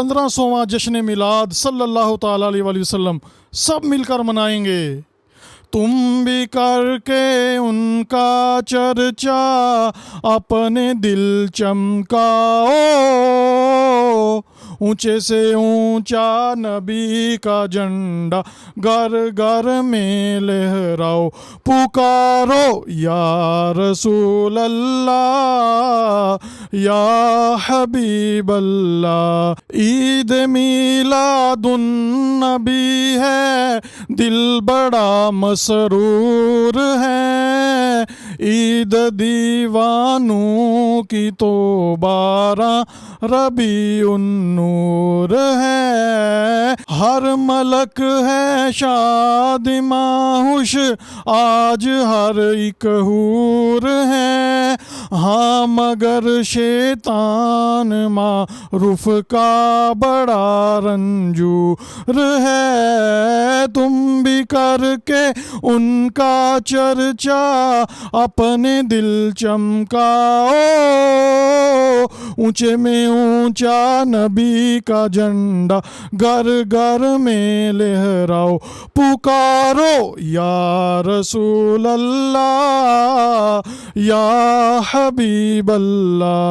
1500वां जश्न मिलाद सल्लल्लाहु ताला अलैहि वसल्लम सब मिलकर मनाएंगे। तुम भी करके उनका चर्चा अपने दिल चमकाओ, ऊंचे से ऊंचा नबी का झंडा घर घर में लहराओ। पुकारो या रसूल अल्लाह या हबीब अल्लाह। ईद मीलादुन नबी है, दिल बड़ा मसरूर है। ईद दीवानों की तो 12 रबीउन नूर है। हर मलक है शाद माहुश, आज हर एक हूर है। हाँ मगर शैतान मारूफ का बड़ा रंजूर है। तुम भी करके उनका चर्चा अपने दिल चमकाओ, ऊंचे में ऊंचा नबी का झंडा घर घर में लहराओ। पुकारो या रसूल अल्लाह या हबीब अल्लाह।